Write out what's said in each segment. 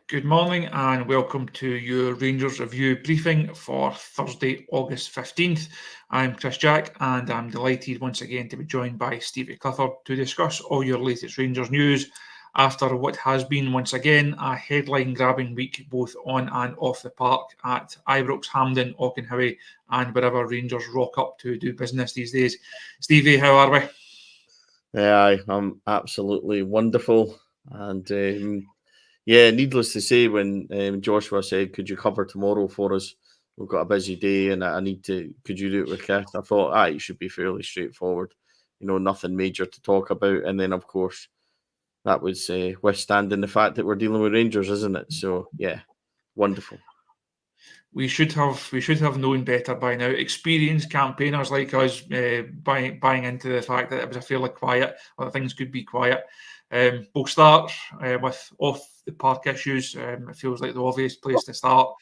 Good morning and welcome to your Rangers Review briefing for Thursday, August 15th. I'm Chris Jack and I'm delighted once again to be joined by Stevie Clifford to discuss all your latest Rangers news after what has been once again a headline-grabbing week both on and off the park at Ibrox, Hampden, Auchenhowie and wherever Rangers rock up to do business these days. Stevie, how are we? Yeah, I'm absolutely wonderful. And needless to say, when Joshua said, "Could you cover tomorrow for us? We've got a busy day and I need to, could you do it with Chris?" I thought, it should be fairly straightforward. Nothing major to talk about. And then, of course, that was withstanding the fact that we're dealing with Rangers, isn't it? So, yeah, wonderful. We should have known better by now. Experienced campaigners like us buying into the fact that it was a fairly quiet, or that things could be quiet. We'll start with off the park issues. It feels like the obvious place to start.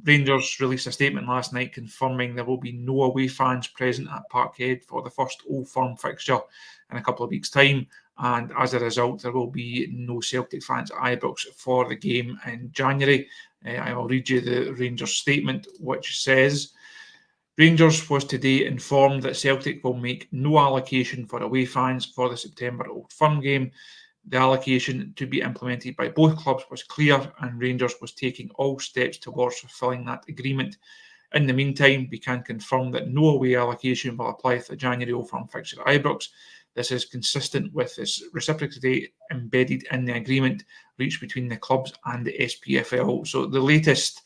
Rangers released a statement last night confirming there will be no away fans present at Parkhead for the first Old Firm fixture in a couple of weeks' time, and as a result, there will be no Celtic fans at Ibrox for the game in January. I will read you the Rangers statement, which says, Rangers was today informed that Celtic will make no allocation for away fans for the September Old Firm game. The allocation to be implemented by both clubs was clear and Rangers was taking all steps towards fulfilling that agreement. In the meantime, we can confirm that no away allocation will apply for the January Old Firm fixture at Ibrox. This is consistent with this reciprocity embedded in the agreement reached between the clubs and the SPFL. So the latest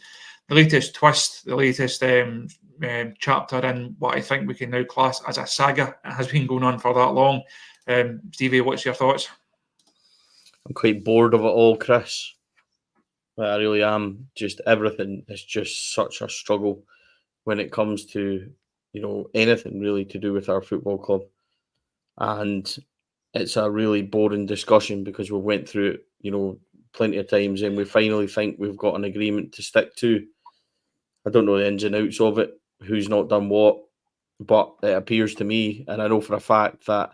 twist, the latest chapter in what I think we can now class as a saga. It has been going on for that long. Stevie, what's your thoughts? I'm quite bored of it all, Chris. I really am. Just everything is just such a struggle when it comes to, anything really to do with our football club. And it's a really boring discussion because we went through it, plenty of times and we finally think we've got an agreement to stick to. I don't know the ins and outs of it, who's not done what, but it appears to me, and I know for a fact that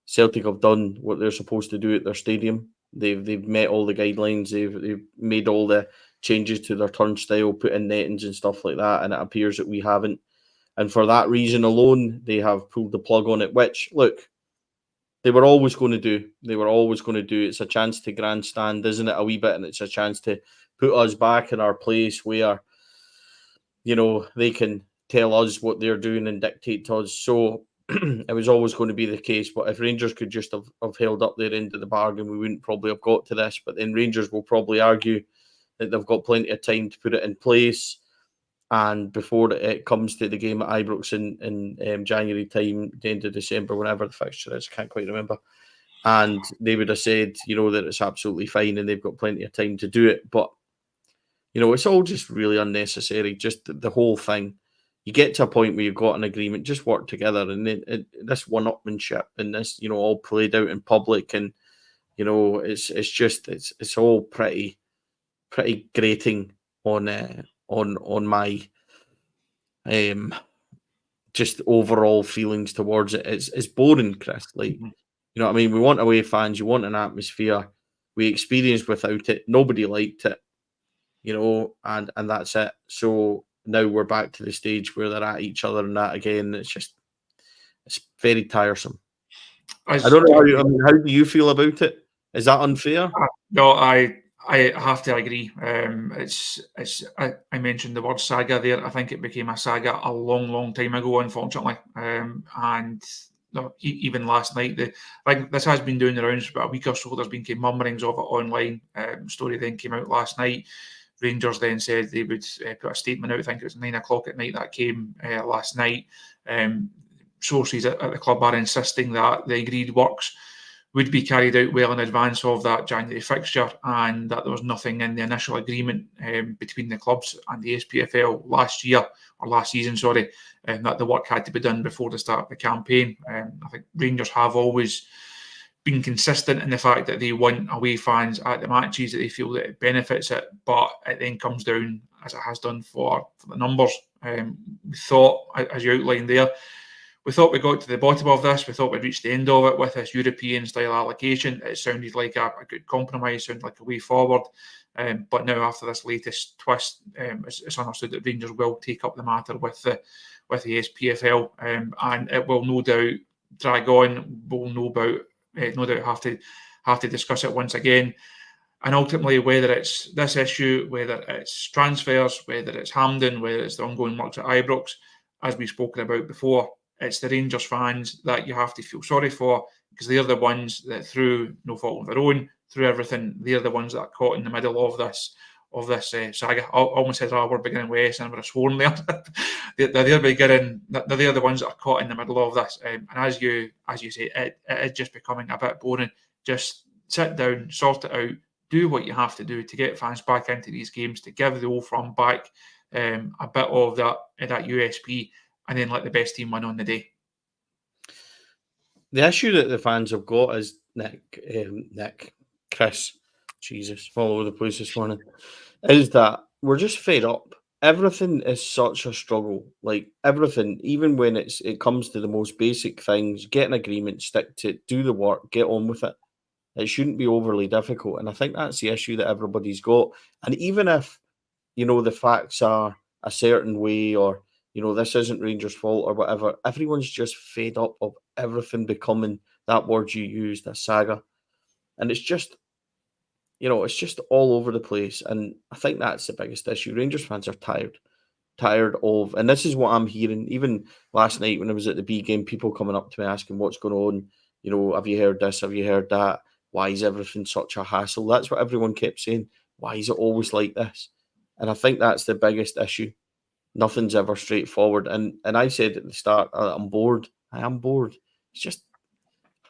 Celtic have done what they're supposed to do at their stadium. They've met all the guidelines. They've made all the changes to their turnstile, put in nettings and stuff like that, and it appears that we haven't. And for that reason alone, they have pulled the plug on it, which, look, they were always going to do. It's a chance to grandstand, isn't it, a wee bit? And it's a chance to put us back in our place where, they can tell us what they're doing and dictate to us. So it was always going to be the case. But if Rangers could just have held up their end of the bargain, we wouldn't probably have got to this. But then Rangers will probably argue that they've got plenty of time to put it in place. And before it comes to the game at Ibrox in January time, the end of December, whenever the fixture is, I can't quite remember. And they would have said, that it's absolutely fine and they've got plenty of time to do it. But, it's all just really unnecessary, just the whole thing. You get to a point where you've got an agreement, just work together. And then this one-upmanship and this, all played out in public. And, it's all pretty grating on my just overall feelings towards it. It's boring, Chris. Like, you know what I mean? We want away fans, you want an atmosphere. We experienced without it. Nobody liked it, and that's it. So now we're back to the stage where they're at each other and that again. It's very tiresome. I don't know how do you feel about it? Is that unfair? No, I have to agree. I mentioned the word saga there. I think it became a saga a long time ago, unfortunately. And even last night, this has been doing the rounds for about a week or so. There's been murmurings of it online. Story then came out last night. Rangers then said they would put a statement out. I think it was 9 o'clock at night that came last night. Sources at the club are insisting that the agreed works would be carried out well in advance of that January fixture and that there was nothing in the initial agreement between the clubs and the SPFL last season, that the work had to be done before the start of the campaign. I think Rangers have always been consistent in the fact that they want away fans at the matches, that they feel that it benefits it, but it then comes down, as it has done for the numbers. We thought, as you outlined there, we thought we got to the bottom of this. We thought we'd reached the end of it with this European style allocation. It sounded like a good compromise, sounded like a way forward. But now, after this latest twist, it's understood that Rangers will take up the matter with the SPFL, and it will no doubt drag on. We'll no doubt have to discuss it once again. And ultimately, whether it's this issue, whether it's transfers, whether it's Hampden, whether it's the ongoing works at Ibrox, as we've spoken about before, it's the Rangers fans that you have to feel sorry for, because they're the ones that, through no fault of their own, through everything, they're the ones that are caught in the middle of this saga. I almost said, we're beginning with S and we're sworn there. they're the ones that are caught in the middle of this. And as you say, it is just becoming a bit boring. Just sit down, sort it out, do what you have to do to get fans back into these games, to give the Old Firm back a bit of that USP, and then let the best team win on the day. The issue that the fans have got is Chris, Jesus, all over the place this morning, is that we're just fed up. Everything is such a struggle. Like everything, even when it comes to the most basic things, get an agreement, stick to it, do the work, get on with it. It shouldn't be overly difficult. And I think that's the issue that everybody's got. And even if, the facts are a certain way, or, this isn't Rangers' fault or whatever, everyone's just fed up of everything becoming that word you used, a saga. And it's just, it's just all over the place. And I think that's the biggest issue. Rangers fans are tired of, and this is what I'm hearing, even last night when I was at the B game, people coming up to me asking what's going on. Have you heard this? Have you heard that? Why is everything such a hassle? That's what everyone kept saying. Why is it always like this? And I think that's the biggest issue. Nothing's ever straightforward. And I said at the start, I'm bored. I am bored. It's just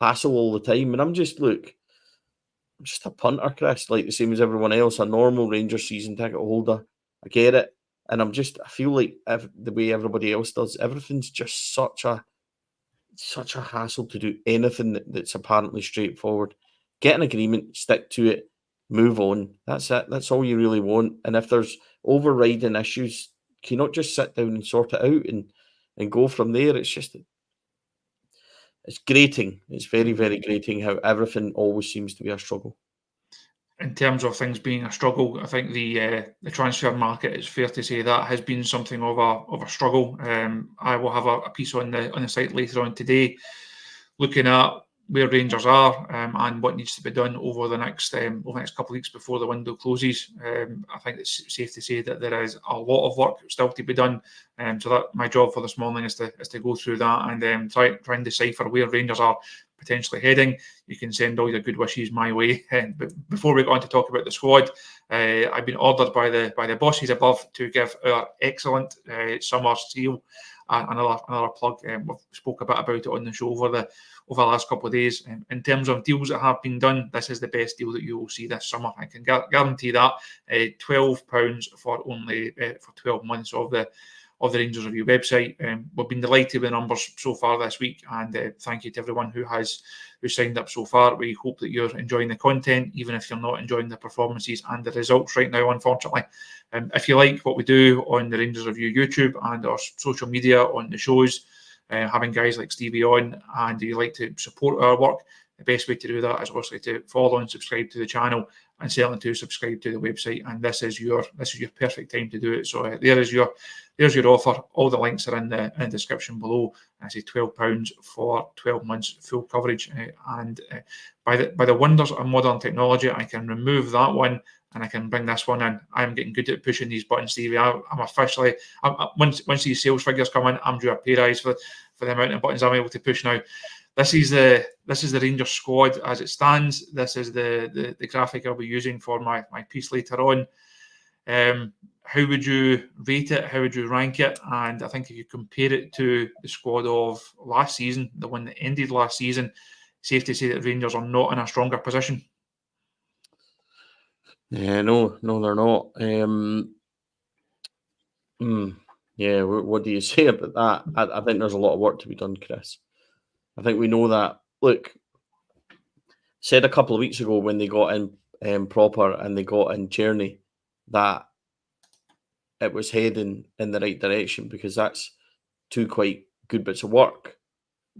hassle all the time. And I'm just a punter, Chris, like the same as everyone else, a normal Rangers season ticket holder. I get it. And I feel like the way everybody else does, everything's just such a hassle to do anything that's apparently straightforward. Get an agreement, stick to it, move on. That's it. That's all you really want. And if there's overriding issues, can you not just sit down and sort it out and go from there? It's grating. It's very, very grating how everything always seems to be a struggle. In terms of things being a struggle, I think the transfer market, it's fair to say, that has been something of a struggle. I will have a piece on the site later on today, looking at where Rangers are and what needs to be done over the next couple of weeks before the window closes. I think it's safe to say that there is a lot of work still to be done. So that my job for this morning is to go through that and try and decipher where Rangers are potentially heading. You can send all your good wishes my way. But before we go on to talk about the squad, I've been ordered by the bosses above to give our excellent summer seal another plug. We've spoke a bit about it on the show over the last couple of days. In terms of deals that have been done, this is the best deal that you will see this summer. I can guarantee that. £12 for only for 12 months of the Rangers Review website. We've been delighted with the numbers so far this week, and thank you to everyone who signed up so far. We hope that you're enjoying the content, even if you're not enjoying the performances and the results right now, unfortunately. If you like what we do on the Rangers Review YouTube and our social media on the shows, having guys like Stevie on, and you like to support our work, the best way to do that is obviously to follow and subscribe to the channel, and certainly to subscribe to the website. And this is your perfect time to do it. So there's your offer. All the links are in the description below. I say £12 for 12 months full coverage. And by the wonders of modern technology, I can remove that one and I can bring this one in. I'm getting good at pushing these buttons, Stevie. I'm officially, once these sales figures come in, I'm due a pay rise for the amount of buttons I'm able to push now. This is the Rangers squad as it stands. This is the graphic I'll be using for my piece later on. How would you rate it? How would you rank it? And I think if you compare it to the squad of last season, the one that ended last season, safe to say that Rangers are not in a stronger position. Yeah, no, they're not. Yeah, what do you say about that? I think there's a lot of work to be done, Chris. I think we know that. Look, said a couple of weeks ago when they got in proper and they got in Journey that it was heading in the right direction, because that's two quite good bits of work.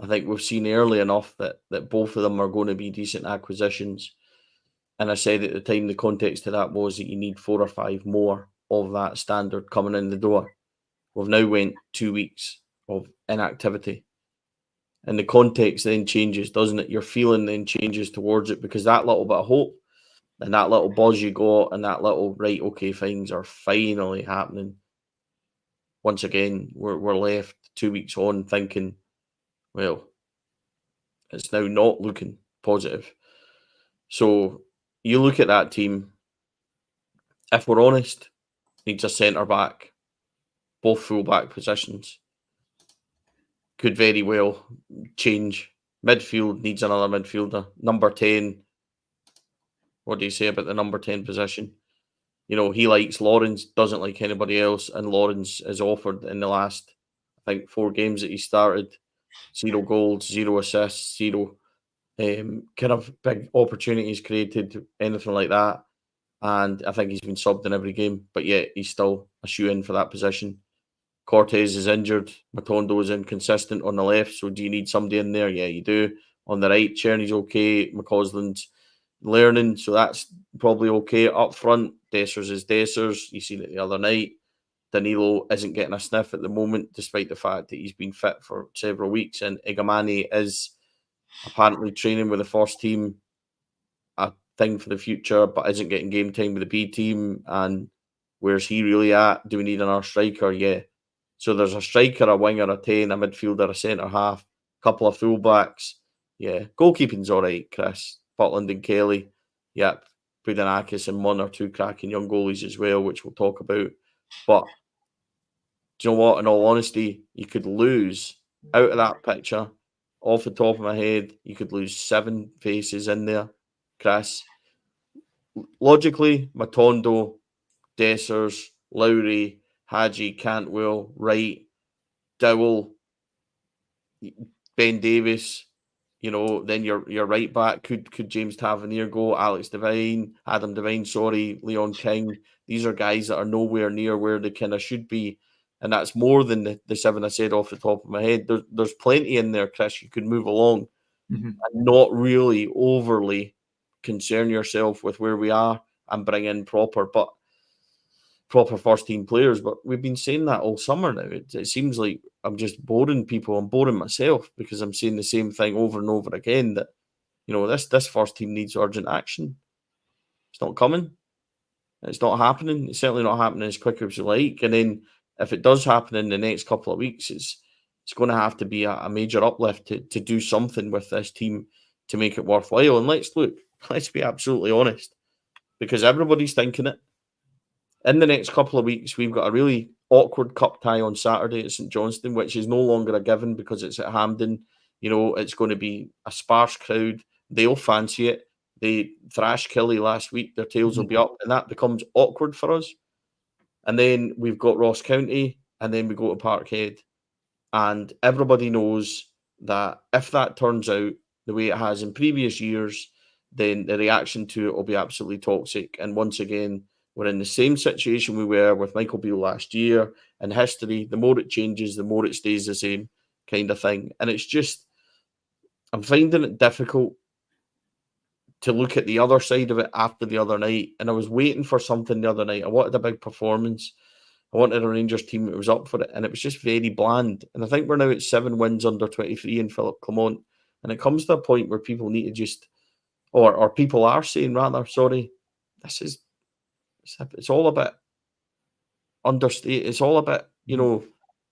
I think we've seen early enough that both of them are going to be decent acquisitions. And I said at the time the context of that was that you need 4 or 5 more of that standard coming in the door. We've now went 2 weeks of inactivity. And the context then changes, doesn't it? Your feeling then changes towards it, because that little bit of hope and that little buzz you got and that little, right, okay, things are finally happening. Once again, we're left 2 weeks on thinking, well, it's now not looking positive. So you look at that team, if we're honest, needs a centre back, both full back positions. Could very well change. Midfield needs another midfielder. Number 10, what do you say about the number 10 position? You know, he likes Lawrence, doesn't like anybody else, and Lawrence is offered in the last, I think, 4 games that he started, 0 goals, 0 assists, 0 kind of big opportunities created, anything like that. And I think he's been subbed in every game, but yet he's still a shoe-in for that position. Cortez is injured. Matondo is inconsistent on the left, so do you need somebody in there? Yeah, you do. On the right, Cherny's okay. McCausland's learning, so that's probably okay. Up front, Dessers is Dessers. You seen it the other night. Danilo isn't getting a sniff at the moment, despite the fact that he's been fit for several weeks. And Igamani is apparently training with the first team, a thing for the future, but isn't getting game time with the B team. And where's he really at? Do we need another striker? Yeah. So there's a striker, a winger, a 10, a midfielder, a centre half, a couple of fullbacks. Yeah. Goalkeeping's all right, Chris. Butland and Kelly. Yep. Budanakis and 1 or 2 cracking young goalies as well, which we'll talk about. But do you know what? In all honesty, you could lose out of that picture, off the top of my head, you could lose 7 faces in there, Chris. Logically, Matondo, Dessers, Lowry, Hadji, Cantwell, Wright, Dowell, Ben Davis, you know, then your right back, could James Tavernier go, Adam Devine, sorry, Leon King. These are guys that are nowhere near where they kind of should be. And that's more than the 7 I said off the top of my head. There's plenty in there, Chris. You could move along and not really overly concern yourself with where we are and bring in proper first team players. But we've been saying that all summer now. It seems like I'm just boring people. I'm boring myself because I'm saying the same thing over and over again, that, you know, this first team needs urgent action. It's not coming. It's not happening. It's certainly not happening as quick as you like. And then if it does happen in the next couple of weeks, it's going to have to be a major uplift to do something with this team to make it worthwhile. And let's be absolutely honest, because everybody's thinking it. In the next couple of weeks, we've got a really awkward cup tie on Saturday at St Johnstone, which is no longer a given because it's at Hampden. You know, it's going to be a sparse crowd. They'll fancy it. They thrashed Killie last week. Their tails will be up, and that becomes awkward for us. And then we've got Ross County, and then we go to Parkhead. And everybody knows that if that turns out the way it has in previous years, then the reaction to it will be absolutely toxic. And once again, we're in the same situation we were with Michael Beale last year. In history, the more it changes, the more it stays the same kind of thing. And it's just, I'm finding it difficult to look at the other side of it after the other night. And I was waiting for something the other night. I wanted a big performance. I wanted a Rangers team that was up for it. And it was just very bland. And I think we're now at 7 wins under 23 in Philip Clement. And it comes to a point where people need to just, or people are saying rather, sorry, it's all a bit understated. It's all a bit, you know,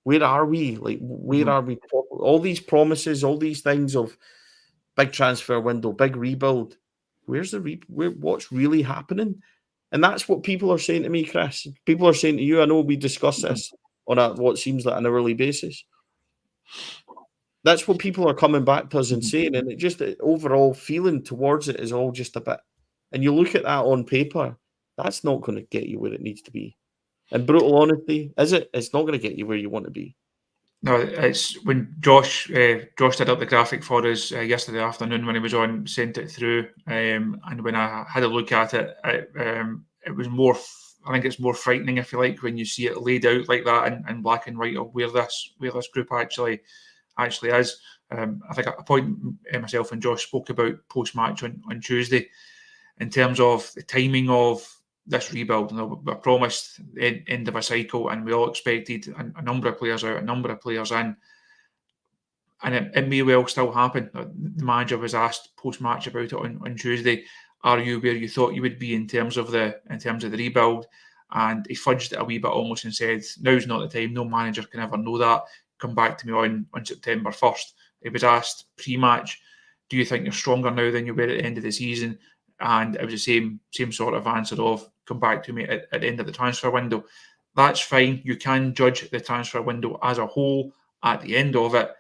where are we? Like, where are we? All these promises, all these things of big transfer window, big rebuild. Where's what's really happening? And that's what people are saying to me, Chris. People are saying to you, I know we discuss this on what seems like an hourly basis. That's what people are coming back to us and saying. And it just, the overall feeling towards it is all just a bit. And you look at that on paper, that's not going to get you where it needs to be. In brutal honesty, is it? It's not going to get you where you want to be. No, it's when Josh did up the graphic for us yesterday afternoon when he was on, sent it through, and when I had a look at it, it was more. I think it's more frightening, if you like, when you see it laid out like that in black and white of where this group actually is. I think a point myself and Josh spoke about post-match on Tuesday in terms of the timing of this rebuild. We promised the end of a cycle, and we all expected a number of players out, a number of players in. And it may well still happen. The manager was asked post-match about it on Tuesday. Are you where you thought you would be in terms of the rebuild? And he fudged it a wee bit almost and said, now's not the time. No manager can ever know that. Come back to me on September 1st. He was asked pre-match, do you think you're stronger now than you were at the end of the season? And it was the same sort of answer of, come back to me at the end of the transfer window. That's fine. You can judge the transfer window as a whole at the end of it,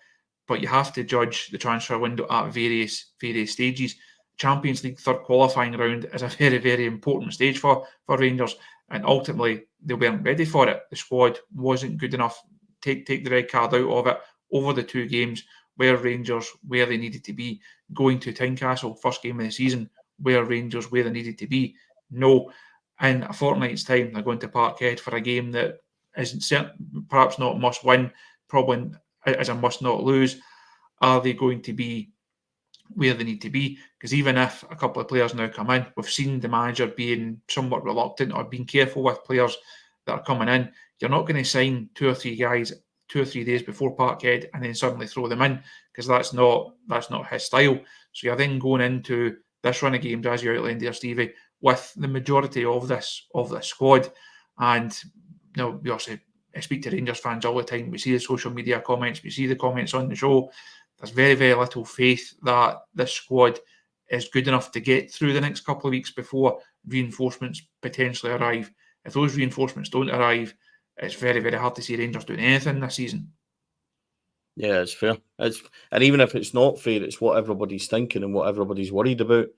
but you have to judge the transfer window at various stages. Champions League third qualifying round is a very, very important stage for Rangers, and ultimately they weren't ready for it. The squad wasn't good enough. Take the red card out of it. Over the 2 games, where Rangers where they needed to be. Going to Tynecastle, first game of the season, where Rangers where they needed to be. No. In a fortnight's time, they're going to Parkhead for a game that isn't perhaps not must win, probably is a must not lose. Are they going to be where they need to be? Because even if a couple of players now come in, we've seen the manager being somewhat reluctant or being careful with players that are coming in. You're not going to sign 2 or 3 guys 2 or 3 days before Parkhead and then suddenly throw them in, because that's not his style. So you're then going into this run of games, as you outlined there, Stevie, with the majority of this squad. And we also speak to Rangers fans all the time. We see the social media comments, we see the comments on the show. There's very, very little faith that this squad is good enough to get through the next couple of weeks before reinforcements potentially arrive. If those reinforcements don't arrive, it's very, very hard to see Rangers doing anything this season. Yeah, it's fair. And even if it's not fair, it's what everybody's thinking and what everybody's worried about.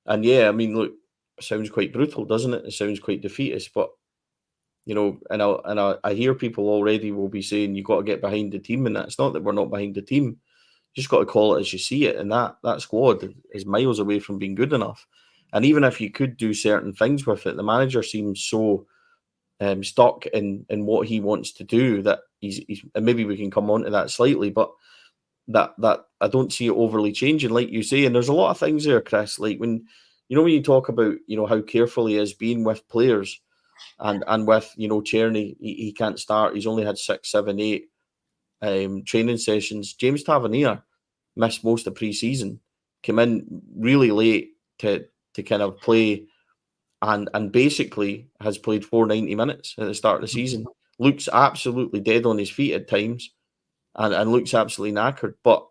And yeah, I mean, look, it sounds quite brutal, doesn't it? It sounds quite defeatist, but and I hear people already will be saying you've got to get behind the team, and that's not that we're not behind the team. You just got to call it as you see it, and that squad is miles away from being good enough. And even if you could do certain things with it, the manager seems so stuck in what he wants to do that he's and maybe we can come on to that slightly, but that I don't see it overly changing, like you say. And there's a lot of things there, Chris, like when you talk about how careful he is being with players and with Czerny, he can't start. He's only had 6, 7, 8 training sessions. James Tavernier missed most of pre-season, came in really late to kind of play, and basically has played 490 minutes at the start of the season. Looks absolutely dead on his feet at times, and looks absolutely knackered. But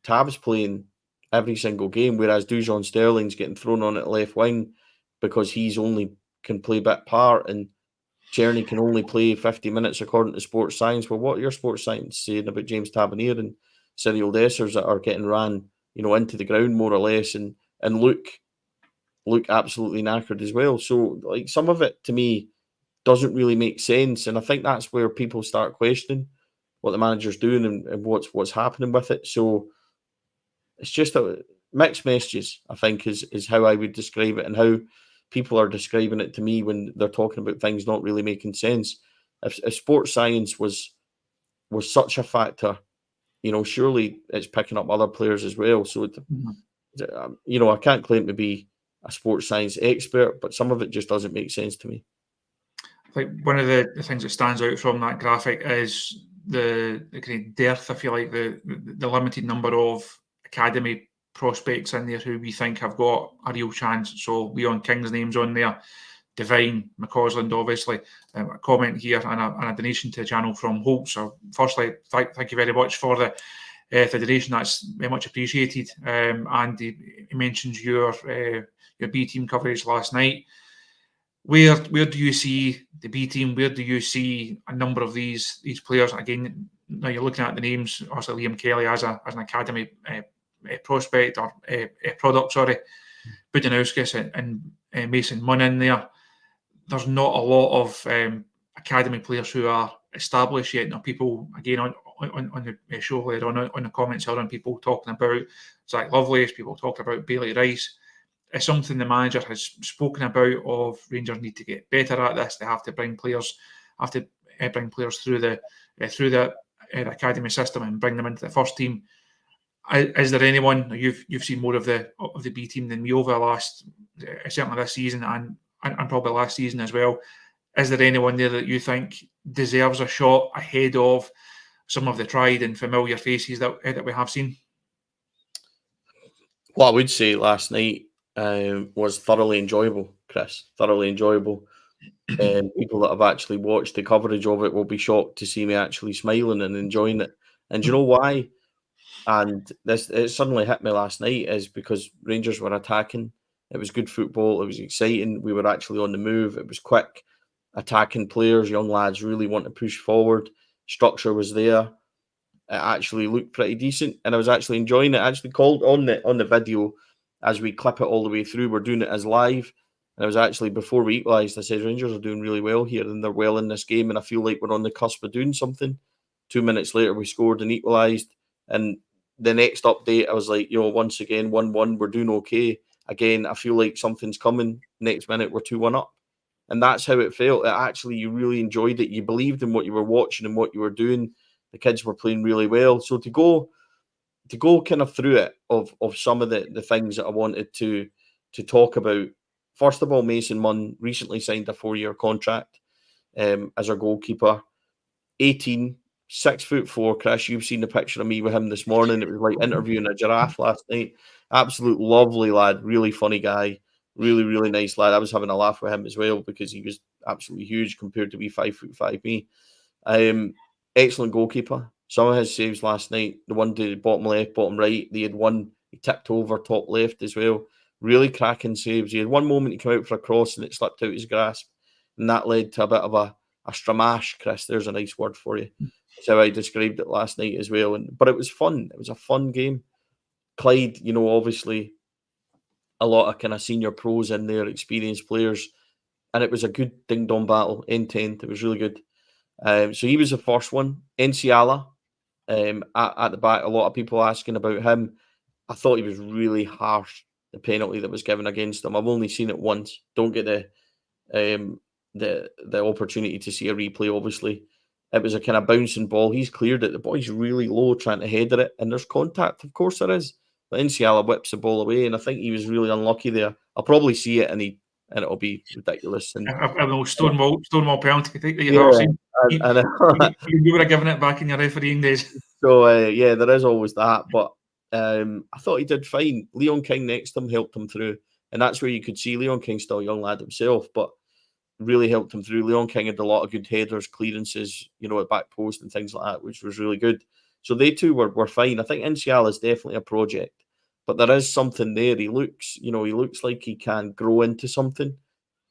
Tab's playing every single game, whereas Dujon Sterling's getting thrown on at left wing because he's only can play bit part, and Czerny can only play 50 minutes according to sports science. Well, what are your sports science saying about James Tavernier and Cyril Dessers that are getting ran, into the ground more or less, and look absolutely knackered as well? So, like, some of it to me doesn't really make sense, and I think that's where people start questioning what the manager's doing and what's happening with it. So it's just a mixed messages, I think, is how I would describe it, and how people are describing it to me when they're talking about things not really making sense. If sports science was such a factor, surely it's picking up other players as well. So, I can't claim to be a sports science expert, but some of it just doesn't make sense to me. I think one of the things that stands out from that graphic is the kind of dearth, I feel like, the limited number of academy prospects in there who we think have got a real chance. So Leon King's name's on there, Devine, McCausland, obviously. A comment here and a donation to the channel from Hope. So firstly, thank you very much for the donation. That's very much appreciated. And he mentions your B team coverage last night. Where do you see the B team? Where do you see a number of these players? Again, now you're looking at the names. Also, Liam Kelly as an academy prospect or product. Sorry, Budanowskis and Mason Munn in there. There's not a lot of academy players who are established yet. Now, people again on the show later on the comments here, on people talking about Zach Lovelace, people talking about Bailey Rice. It's something the manager has spoken about. Of Rangers need to get better at this. They have to bring players, through the academy system and bring them into the first team. Is there anyone you've seen more of the B team than me over the last certainly this season and probably last season as well? Is there anyone there that you think deserves a shot ahead of some of the tried and familiar faces that we have seen? What I would say last night was thoroughly enjoyable, Chris. Thoroughly enjoyable. People that have actually watched the coverage of it will be shocked to see me actually smiling and enjoying it. And do you know why? And it suddenly hit me last night is because Rangers were attacking. It was good football. It was exciting. We were actually on the move. It was quick, attacking players, young lads really want to push forward. Structure was there. It actually looked pretty decent, and I was actually enjoying it. I actually called on the video as we clip it all the way through. We're doing it as live, and I was actually before we equalised. I said Rangers are doing really well here, and they're well in this game, and I feel like we're on the cusp of doing something. 2 minutes later, we scored and equalised, and the next update, I was like, once again, 1-1, we're doing okay. Again, I feel like something's coming. Next minute, we're 2-1 up. And that's how it felt. You really enjoyed it. You believed in what you were watching and what you were doing. The kids were playing really well. So to go kind of through it of some of the things that I wanted to talk about. First of all, Mason Munn recently signed a 4-year contract as our goalkeeper. 18, 6'4", Chris. You've seen the picture of me with him this morning. It was like interviewing a giraffe last night. Absolute lovely lad, really funny guy, really, really nice lad. I was having a laugh with him as well because he was absolutely huge compared to me, 5'5" me. Excellent goalkeeper. Some of his saves last night, the one to the bottom left, bottom right, they had one, he tipped over top left as well. Really cracking saves. He had one moment he came out for a cross and it slipped out his grasp. And that led to a bit of a stramash, Chris. There's a nice word for you. That's how I described it last night as well. But it was fun. It was a fun game. Clyde, obviously a lot of kind of senior pros in there, experienced players. And it was a good ding-dong battle, end to end. It was really good. So he was the first one. Enciala at the back. A lot of people asking about him. I thought he was really harsh, the penalty that was given against him. I've only seen it once. Don't get the opportunity to see a replay, obviously. It was a kind of bouncing ball. He's cleared it. The boy's really low trying to header it, and there's contact. Of course there is. But Enciala whips the ball away, and I think he was really unlucky there. I'll probably see it, and it'll be ridiculous. And I know Stonewall penalty that you've yeah, ever seen. you would have given it back in your refereeing days. So there is always that. But I thought he did fine. Leon King next to him helped him through, and that's where you could see Leon King's still a young lad himself, but really helped him through. Leon King had a lot of good headers, clearances, at back post and things like that, which was really good. So they two were fine. I think Enciala is definitely a project, but there is something there. He looks like he can grow into something.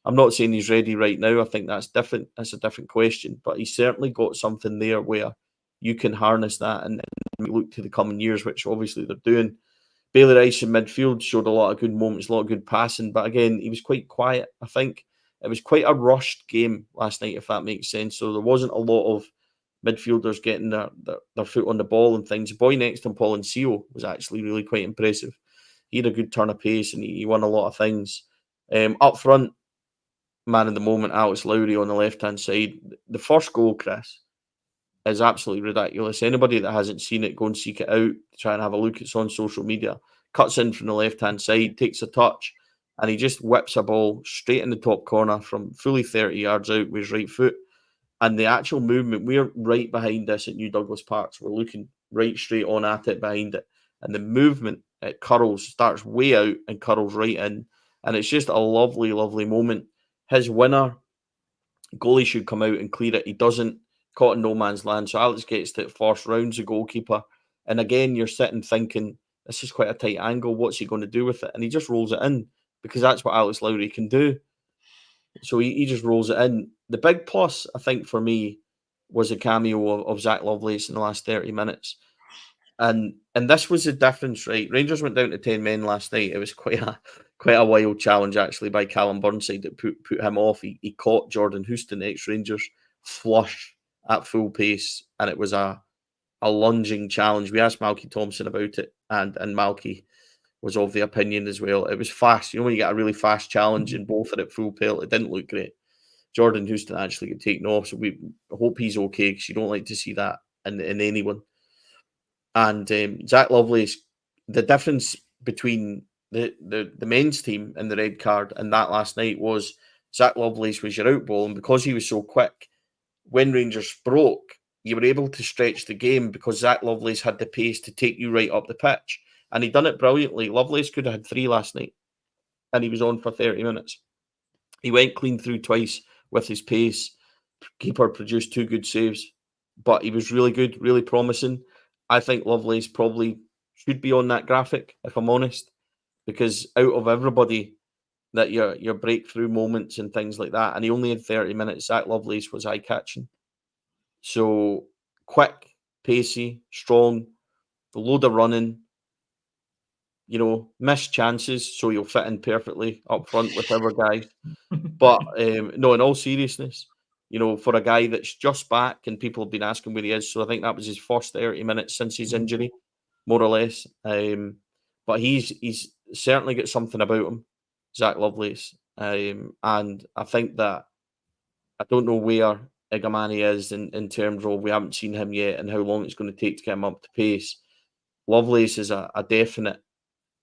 I'm not saying he's ready right now. I think that's different. That's a different question, but he's certainly got something there where you can harness that and look to the coming years, which obviously they're doing. Bailey Rice in midfield showed a lot of good moments, a lot of good passing, but again, he was quite quiet. I think it was quite a rushed game last night, if that makes sense. So there wasn't a lot of midfielders getting their foot on the ball and things. The boy next to him, Paul Enciala, was actually really quite impressive. He had a good turn of pace and he won a lot of things. Up front, man of the moment, Alex Lowry on the left-hand side. The first goal, Chris, is absolutely ridiculous. Anybody that hasn't seen it, go and seek it out. Try and have a look. It's on social media. Cuts in from the left-hand side, takes a touch, and he just whips a ball straight in the top corner from fully 30 yards out with his right foot. And the actual movement, we're right behind this at New Douglas Park. So we're looking right straight on at it behind it. And the movement, it curls, starts way out and curls right in. And it's just a lovely, lovely moment. His winner, goalie should come out and clear it. He doesn't. Caught in no man's land. So Alex gets to it first, rounds the goalkeeper. And again, you're sitting thinking, this is quite a tight angle. What's he going to do with it? And he just rolls it in because that's what Alex Lowry can do. So he just rolls it in. The big plus, I think, for me was a cameo of Zach Lovelace in the last 30 minutes. And this was the difference, right? Rangers went down to 10 men last night. It was quite a wild challenge, actually, by Callum Burnside that put him off. He caught Jordan Houston, ex-Rangers, flush at full pace, and it was a lunging challenge. We asked Malky Thompson about it, and Malky was of the opinion as well. It was fast. When you get a really fast challenge and both are at full pelt, it didn't look great. Jordan Houston actually got taken off, so we hope he's okay because you don't like to see that in anyone. And Zach Lovelace, the difference between the men's team and the red card and that last night was Zach Lovelace was your out ball, and because he was so quick, when Rangers broke, you were able to stretch the game because Zach Lovelace had the pace to take you right up the pitch. And he done it brilliantly. Lovelace could have had 3 last night, and he was on for 30 minutes. He went clean through twice with his pace. Keeper produced 2 good saves, but he was really good, really promising. I think Lovelace probably should be on that graphic, if I'm honest, because out of everybody that your breakthrough moments and things like that, and he only had 30 minutes, Zach Lovelace was eye-catching. So quick, pacey, strong, a load of running, missed chances, so you'll fit in perfectly up front with our guys. But no, in all seriousness, for a guy that's just back and people have been asking where he is, so I think that was his first 30 minutes since his injury, more or less. But he's certainly got something about him, Zach Lovelace. And I think that I don't know where Igamani is in terms of we haven't seen him yet and how long it's going to take to get him up to pace. Lovelace is a definite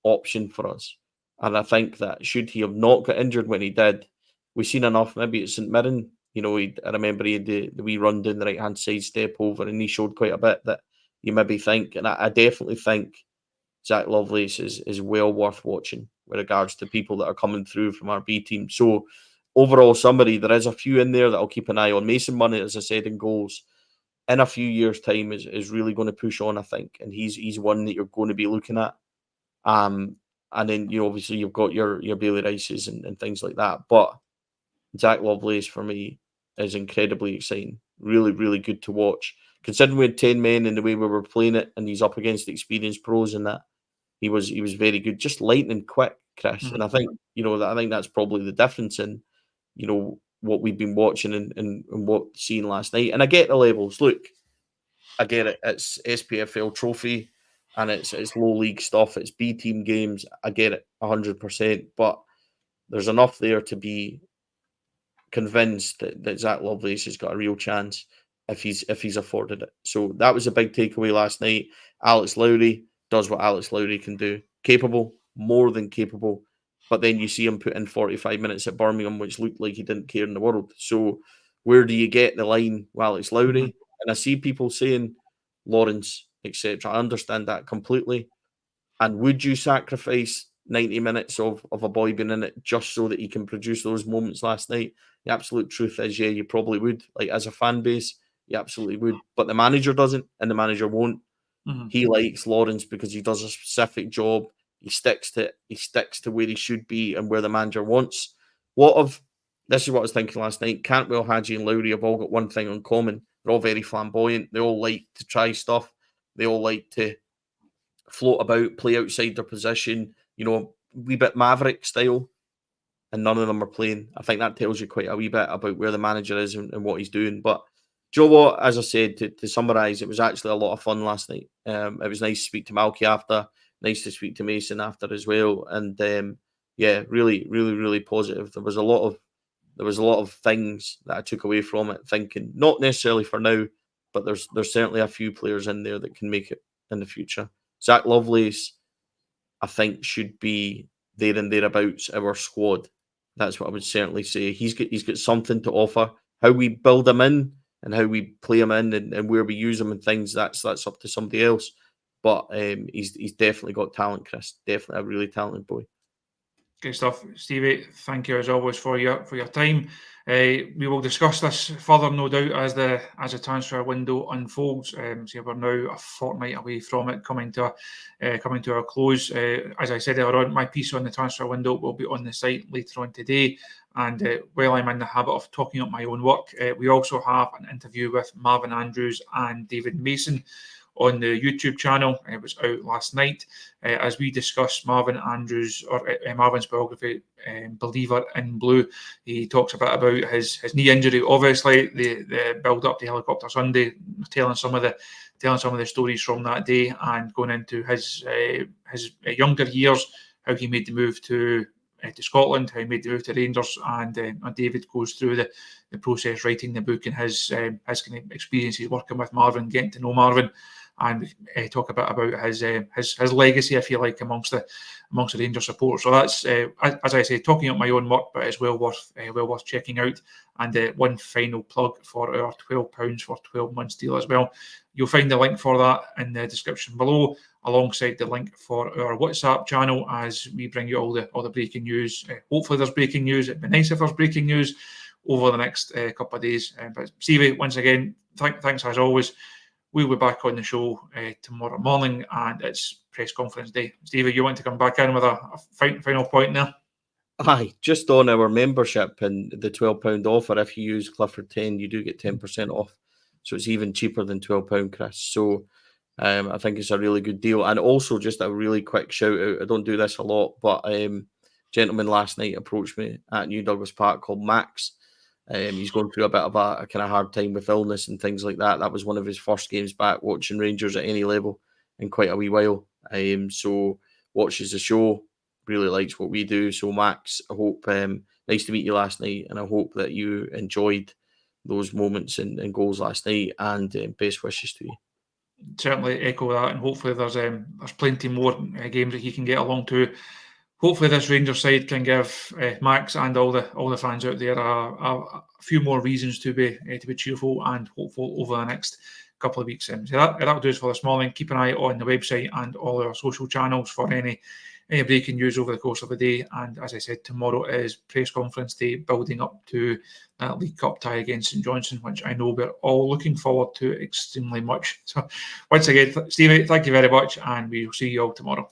option for us. And I think that should he have not got injured when he did, we've seen enough. Maybe at St Mirren, I remember he had the wee run down the right-hand side, step over, and he showed quite a bit that you maybe think. And I definitely think Zach Lovelace is well worth watching with regards to people that are coming through from our B team. So overall summary, there is a few in there that I'll keep an eye on. Mason Mount, as I said, in goals, in a few years' time is really going to push on, I think. And he's one that you're going to be looking at. And then obviously you've got your Bailey Rices and things like that. But Zach Lovelace for me is incredibly exciting. Really, really good to watch. Considering we had 10 men in the way we were playing it, and he's up against experienced pros in that, he was very good, just lightning quick, Chris. Mhm. And I think I think that's probably the difference in what we've been watching and what seen last night. And I get the levels. Look, I get it. It's SPFL trophy, and it's low league stuff. It's B team games. I get it 100%. But there's enough there to be convinced that Zach Lovelace has got a real chance if he's afforded it. So that was a big takeaway last night. Alex Lowry does what Alex Lowry can do. Capable, more than capable. But then you see him put in 45 minutes at Birmingham, which looked like he didn't care in the world. So where do you get the line with Alex Lowry? And I see people saying Lawrence, etc. I understand that completely. And would you sacrifice 90 minutes of a boy being in it just so that he can produce those moments last night? The absolute truth is, yeah, you probably would. Like, as a fan base, you absolutely would. But the manager doesn't, and the manager won't. He likes Lawrence because he does a specific job. He sticks to where he should be and where the manager wants. This is what I was thinking last night. Cantwell, Hadji, and Lowry have all got one thing in common. They're all very flamboyant. They all like to try stuff. They all like to float about, play outside their position, wee bit Maverick style, and none of them are playing. I think that tells you quite a wee bit about where the manager is and what he's doing. But do you know what? As I said, to summarise, it was actually a lot of fun last night. It was nice to speak to Malky after, nice to speak to Mason after as well, and yeah, really, really, really positive. There was a lot of things that I took away from it, thinking not necessarily for now, but there's certainly a few players in there that can make it in the future. Zach Lovelace, I think, should be there and thereabouts our squad. That's what I would certainly say. He's got something to offer. How we build him in and how we play him in and where we use him and things, that's up to somebody else. But he's definitely got talent, Chris. Definitely a really talented boy. Good stuff, Stevie. Thank you as always for your time. We will discuss this further, no doubt, as the transfer window unfolds. So we're now a fortnight away from it coming to our close. As I said earlier on, my piece on the transfer window will be on the site later on today. And while I'm in the habit of talking up my own work, we also have an interview with Marvin Andrews and David Mason on the YouTube channel. It was out last night as we discuss Marvin's biography, Believer in Blue. He talks a bit about his knee injury, obviously the build up to Helicopter Sunday, telling some of the stories from that day and going into his younger years, how he made the move to Scotland, how he made the move to Rangers, and David goes through the process writing the book and his kind of experiences working with Marvin, getting to know Marvin. and talk a bit about his legacy, if you like, amongst the Rangers support. So that's as I say, talking up my own work, but it's well worth checking out. And one final plug for our £12 for 12 months deal as well. You'll find the link for that in the description below, alongside the link for our WhatsApp channel, as we bring you all the breaking news. Hopefully there's breaking news. It'd be nice if there's breaking news over the next couple of days. But Stevie, once again, thanks as always. We'll be back on the show tomorrow morning, and it's press conference day. Stevie, you want to come back in with a final point there? Aye, just on our membership and the £12 offer, if you use Clifford 10, you do get 10% off. So it's even cheaper than £12, Chris. So I think it's a really good deal. And also just a really quick shout out. I don't do this a lot, but a gentleman last night approached me at New Douglas Park called Max. He's going through a bit of a kind of hard time with illness and things like that. That was one of his first games back watching Rangers at any level in quite a wee while. So watches the show, really likes what we do. So Max, I hope, nice to meet you last night, and I hope that you enjoyed those moments and goals last night, and best wishes to you. Certainly echo that, and hopefully there's plenty more games that he can get along to. Hopefully this Rangers side can give Max and all the fans out there a few more reasons to be cheerful and hopeful over the next couple of weeks. So that'll do us for this morning. Keep an eye on the website and all our social channels for any breaking news over the course of the day. And as I said, tomorrow is press conference day, building up to that League Cup tie against St Johnstone, which I know we're all looking forward to extremely much. So once again, Stevie, thank you very much, and we'll see you all tomorrow.